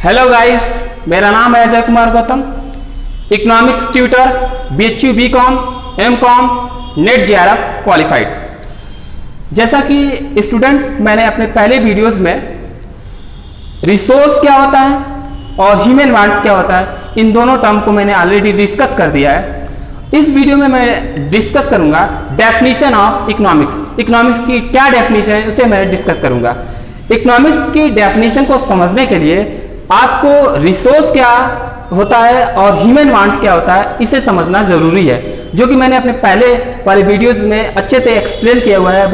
Hello guys, मेरा नाम है Ajay Kumar Gautam, economics tutor, BHU BCom MCom net JRF qualified. जैसा कि स्टूडेंट मैंने अपने पहले वीडियोस में रिसोर्स क्या होता है और ह्यूमन वांट्स क्या होता है, इन दोनों टर्म को मैंने ऑलरेडी डिस्कस कर दिया है। इस वीडियो में मैं डिस्कस करूंगा डेफिनेशन ऑफ इकोनॉमिक्स। इकोनॉमिक्स की क्या डेफिनेशन है उसे मैं डिस्कस करूंगा। इकोनॉमिक्स की डेफिनेशन को समझने के लिए आपको रिसोर्स क्या होता है और ह्यूमन वांट्स क्या होता है इसे समझना जरूरी है, जो कि मैंने अपने पहले वाले वीडियोस में अच्छे से एक्सप्लेन किया हुआ है।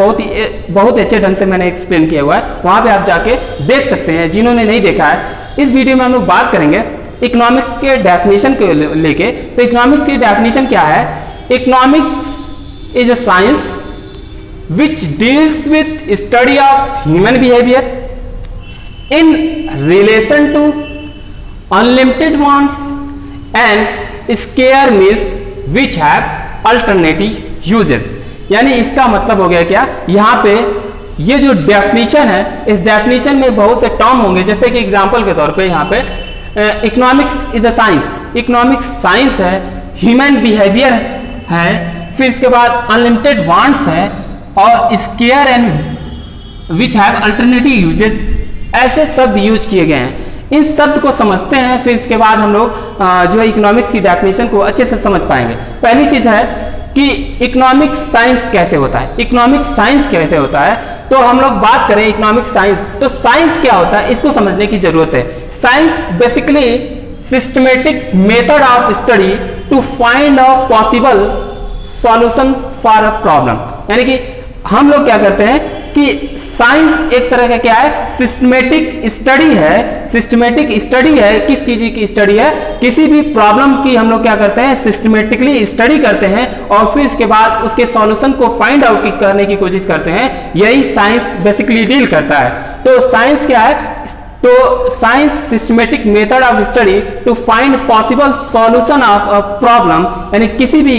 बहुत अच्छे ढंग से मैंने एक्सप्लेन किया हुआ है, वहां पे आप जाके देख सकते हैं जिन्होंने नहीं देखा है। इस वीडियो में हम लोग बात करेंगे इकोनॉमिक्स के डेफिनेशन को लेके। तो इकोनॉमिक्स की डेफिनेशन क्या है? Economics is a science which deals with study of human behaviour in relation to unlimited wants and scarce needs which have alternative uses। यानी इसका मतलब हो गया क्या, यहाँ पे ये जो डेफिनेशन है, इस डेफिनेशन में बहुत से टर्म होंगे। जैसे कि एग्जांपल के तौर पे यहाँ पे economics is a science, economics science है, ह्यूमन बिहेवियर है, फिर इसके बाद अनलिमिटेड वांट्स है और square and which have alternative uses, ऐसे शब्द यूज किए गए हैं। इन शब्द को समझते हैं, फिर इसके बाद हम लोग जो इकोनॉमिक्स की डेफिनेशन को अच्छे से समझ पाएंगे। पहली चीज है कि इकोनॉमिक्स साइंस कैसे होता है। इकोनॉमिक्स साइंस कैसे होता है, तो हम लोग बात करें इकोनॉमिक्स साइंस, तो साइंस क्या होता है इसको समझने की जरूरत है। Science basically systematic method of study to find a possible solution for a problem. यानी कि हम लोग क्या करते हैं कि साइंस एक तरह का क्या है, सिस्टमेटिक स्टडी है। सिस्टमेटिक स्टडी है, किस चीज की स्टडी है? किसी भी प्रॉब्लम की हम लोग क्या करते हैं, सिस्टमेटिकली स्टडी करते हैं और फिर इसके बाद उसके सॉल्यूशन को फाइंड आउट करने की कोशिश करते हैं। यही साइंस बेसिकली डील करता है। तो साइंस क्या है? तो science systematic method of study to find possible solution of a problem, यानी किसी भी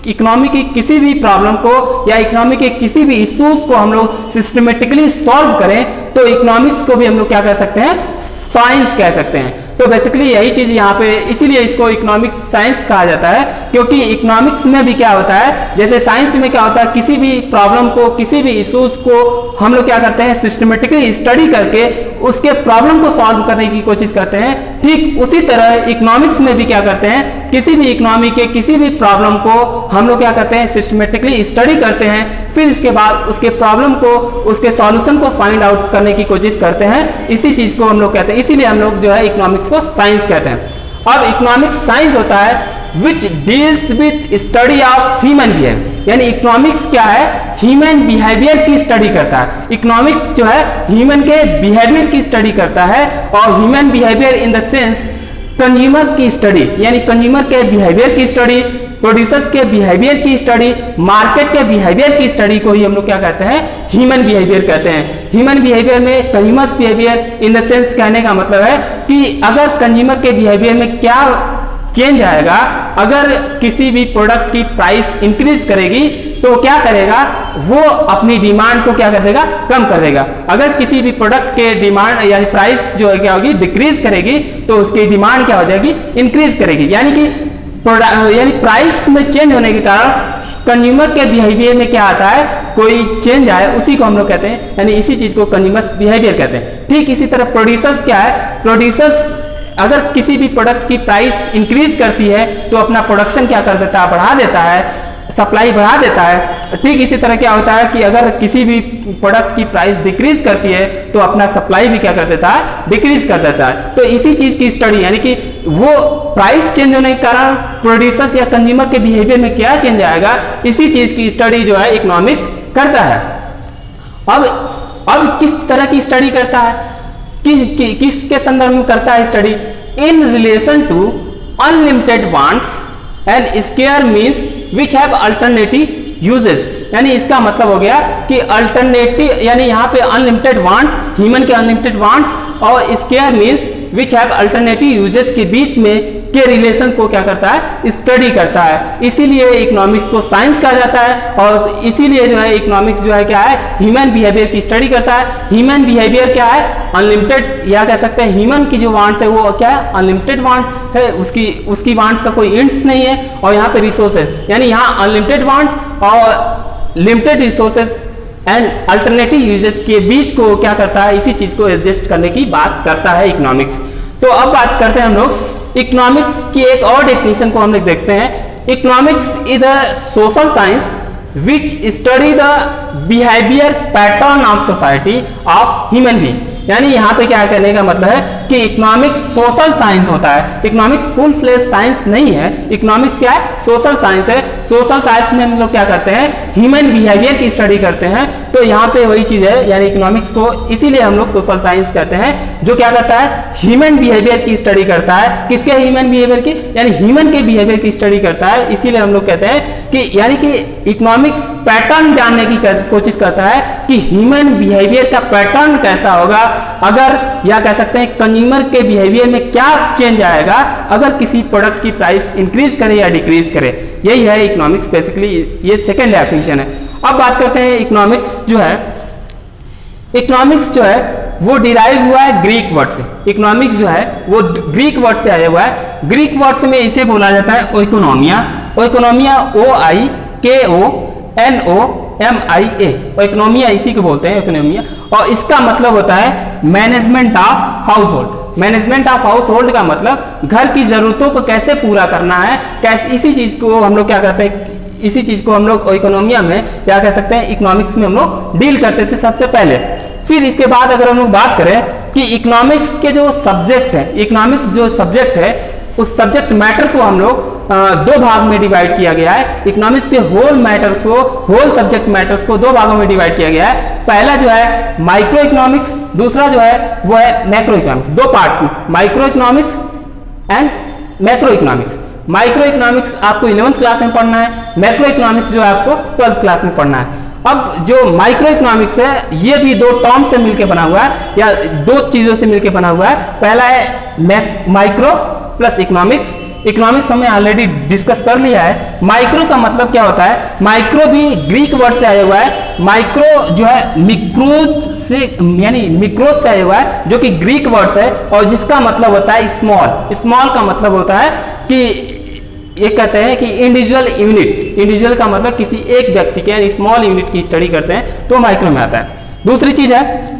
इकोनॉमी की किसी भी प्रॉब्लम को या इकोनॉमी के किसी भी इश्यूज को हम लोग सिस्टमेटिकली सॉल्व करें तो इकोनॉमिक्स को भी हम लोग क्या कह सकते हैं, साइंस कह सकते हैं। तो बेसिकली यही चीज यहाँ पे, इसीलिए इसको इकोनॉमिक्स साइंस कहा जाता है, क्योंकि इकोनॉमिक्स में भी क्या होता है, जैसे साइंस में क्या होता है, किसी भी प्रॉब्लम को, किसी भी इश्यूज को हम लोग क्या करते हैं, सिस्टमेटिकली स्टडी करके उसके प्रॉब्लम को सॉल्व करने की कोशिश करते हैं। ठीक उसी तरह इकोनॉमिक्स में भी क्या करते हैं, किसी भी इकोनॉमी के किसी भी प्रॉब्लम को हम लोग क्या करते हैं, सिस्टमेटिकली स्टडी करते हैं, फिर इसके बाद उसके प्रॉब्लम को, उसके सॉल्यूशन को फाइंड आउट करने की कोशिश करते हैं। इसी चीज को हम लोग कहते हैं, इसीलिए हम लोग जो है इकोनॉमिक्स को साइंस कहते हैं। अब इकोनॉमिक्स साइंस होता है which deals with study of human behaviour. यानी इकोनॉमिक्स क्या है, ह्यूमन बिहेवियर की स्टडी करता है। इकोनॉमिक्स जो है ह्यूमन के बिहेवियर की स्टडी करता है और human behaviour in the sense consumer की स्टडी, यानी कंज्यूमर के बिहेवियर की स्टडी, प्रोड्यूसर्स के बिहेवियर की स्टडी, मार्केट के बिहेवियर की स्टडी को ही हम लोग क्या कहते हैं, ह्यूमन बिहेवियर कहते हैं। ह्यूमन बिहेवियर में consumers behaviour in the sense कहने का मतलब है कि अगर कंज्यूमर के बिहेवियर में क्या चेंज आएगा, अगर किसी भी प्रोडक्ट की प्राइस इंक्रीज करेगी तो क्या करेगा, वो अपनी डिमांड को क्या करेगा, कम कर देगा। अगर किसी भी प्रोडक्ट के डिमांड यानी प्राइस जो है क्या होगी, डिक्रीज करेगी, तो उसकी डिमांड क्या हो जाएगी, इंक्रीज करेगी। यानी कि प्राइस में चेंज होने के कारण कंज्यूमर के बिहेवियर में क्या आता है, कोई चेंज आए, उसी को हम लोग कहते हैं, यानी इसी चीज को कंज्यूमर बिहेवियर कहते हैं। ठीक इसी तरह प्रोड्यूसर्स क्या है, प्रोड्यूसर्स अगर किसी भी प्रोडक्ट की प्राइस इंक्रीज करती है तो अपना प्रोडक्शन क्या कर देता है, बढ़ा देता है, सप्लाई बढ़ा देता है। ठीक इसी तरह क्या होता है कि अगर किसी भी प्रोडक्ट की प्राइस डिक्रीज करती है तो अपना सप्लाई भी क्या कर देता है, डिक्रीज कर देता है। तो इसी चीज की स्टडी, यानी कि वो प्राइस चेंज होने के कारण प्रोड्यूसर्स या कंज्यूमर के बिहेवियर में क्या चेंज आएगा, इसी चीज की स्टडी जो है इकोनॉमिक्स करता है। अब किस तरह की स्टडी करता है, किसके संदर्भ में करता है study? In relation to unlimited wants and scarce means which have alternative uses. यानी इसका मतलब हो गया कि अल्टरनेटिव, यानी यहाँ पे अनलिमिटेड वांट्स, ह्यूमन के अनलिमिटेड वांट्स और square means which have alternative uses के बीच में के रिलेशन को क्या करता है, स्टडी करता है। इसीलिए इकोनॉमिक्स को साइंस कहा जाता है और इसीलिए जो है इकोनॉमिक्स जो है क्या है, ह्यूमन बिहेवियर की स्टडी करता है। ह्यूमन बिहेवियर क्या है, अनलिमिटेड, या कह सकते हैं ह्यूमन की जो वांट्स है वो क्या है, अनलिमिटेड वांट्स है, उसकी वांट्स का कोई एंड नहीं है। और यहाँ पे रिसोर्सेज, यानी यहाँ अनलिमिटेड वांट्स और limited resources and alternative uses के बीच को क्या करता है, इसी चीज को एडजस्ट करने की बात करता है इकोनॉमिक्स। तो अब बात करते हैं हम लोग इकोनॉमिक्स की एक और डेफिनेशन को हम लोग देखते हैं। Economics is a social science which study the behaviour pattern of society of human being. यानी यहाँ पे क्या कहने का मतलब है कि इकोनॉमिक्स सोशल साइंस होता है। इकोनॉमिक्स फुल फ्लेज साइंस नहीं है, इकोनॉमिक्स क्या है, सोशल साइंस है। सोशल साइंस में हम लोग क्या करते हैं, ह्यूमन बिहेवियर की स्टडी करते हैं। तो यहाँ पे वही चीज है, यानी इकोनॉमिक्स को इसीलिए हम लोग सोशल साइंस कहते हैं, जो क्या करता है, ह्यूमन बिहेवियर की स्टडी करता है। किसके ह्यूमन बिहेवियर की, यानी ह्यूमन के बिहेवियर की स्टडी करता है। इसीलिए हम लोग कहते हैं कि यानी कि इकोनॉमिक्स पैटर्न जानने की कोशिश करता है कि ह्यूमन बिहेवियर का पैटर्न कैसा होगा, अगर, या कह सकते हैं कंज्यूमर के बिहेवियर में क्या चेंज आएगा अगर किसी प्रोडक्ट की प्राइस इंक्रीज करे या डिक्रीज करे। यही है इकोनॉमिक्स बेसिकली, ये सेकेंड डेफिनेशन है। अब बात करते हैं इकोनॉमिक्स जो है, इकोनॉमिक्स जो है वो डिराइव हुआ है ग्रीक वर्ड से। इकोनॉमिक्स जो है वो ग्रीक वर्ड से आया हुआ है। ग्रीक वर्ड में इसे बोला जाता है ओइकोनोमिया। ओइकोनोमिया OIKONOMIA, इकोनोमिया इसी को बोलते हैं इकोनोमिया। और इसका मतलब होता है management of house hold. Management of house hold का मतलब घर की जरूरतों को कैसे पूरा करना है, कैसे, इसी चीज को हम लोग क्या करते हैं, इसी चीज को हम लोग इकोनोमिया में क्या कह सकते हैं, इकोनॉमिक्स में हम लोग डील करते थे सबसे पहले। फिर इसके बाद अगर हम लोग बात करें कि इकोनॉमिक्स के जो सब्जेक्ट है, इकोनॉमिक्स जो सब्जेक्ट है उस सब्जेक्ट मैटर को हम लोग दो भाग में डिवाइड किया गया है। इकोनॉमिक्स के होल मैटर्स को, होल सब्जेक्ट मैटर्स को दो भागों में डिवाइड किया गया है। पहला जो है माइक्रो इकोनॉमिक्स, दूसरा जो है वो है मैक्रो इकोनॉमिक्स। दो पार्ट्स में, micro economics and macro economics. Micro economics आपको 11th क्लास में पढ़ना है, मैक्रो इकोनॉमिक्स जो है आपको 12th क्लास में पढ़ना है। अब जो माइक्रो इकोनॉमिक्स है ये भी दो टर्म से मिलकर बना हुआ है, या दो चीजों से मिलकर बना हुआ है। पहला है माइक्रो प्लस इकोनॉमिक्स। इकोनॉमिक्स हमने ऑलरेडी डिस्कस कर लिया है। माइक्रो का मतलब क्या होता है, माइक्रो भी ग्रीक वर्ड से आया हुआ है। माइक्रो जो है मिक्रोज से, यानी मिक्रोज से आया हुआ है, जो कि ग्रीक वर्ड है और जिसका मतलब होता है स्मॉल। स्मॉल का मतलब होता है कि ये कहते हैं कि इंडिविजुअल यूनिट, इंडिविजुअल का मतलब किसी एक व्यक्ति के, यानी स्मॉल यूनिट की स्टडी करते हैं तो माइक्रो में आता है। दूसरी चीज है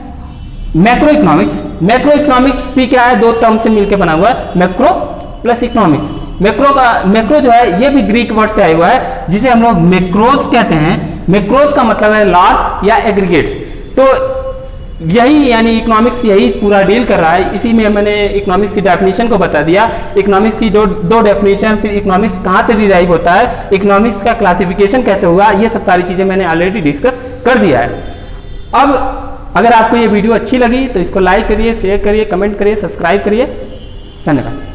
मैक्रो इकोनॉमिक्स। मैक्रो इकोनॉमिक्स भी क्या है, दो टर्म से मिलकर बना हुआ है, मैक्रो प्लस इकोनॉमिक्स। मैक्रो जो है ये भी ग्रीक वर्ड से आया हुआ है, जिसे हम लोग मैक्रोज कहते हैं। मैक्रोज का मतलब है लार्ज या एग्रीगेट्स। तो यही, यानी इकोनॉमिक्स यही पूरा डील कर रहा है। इसी में मैंने इकोनॉमिक्स की डेफिनेशन को बता दिया, इकोनॉमिक्स की दो डेफिनेशन, फिर इकोनॉमिक्स कहाँ से डिराइव होता है, इकोनॉमिक्स का क्लासिफिकेशन कैसे हुआ, ये सब सारी चीजें मैंने ऑलरेडी डिस्कस कर दिया है। अब अगर आपको ये वीडियो अच्छी लगी तो इसको लाइक करिए, शेयर करिए, कमेंट करिए, सब्सक्राइब करिए। धन्यवाद।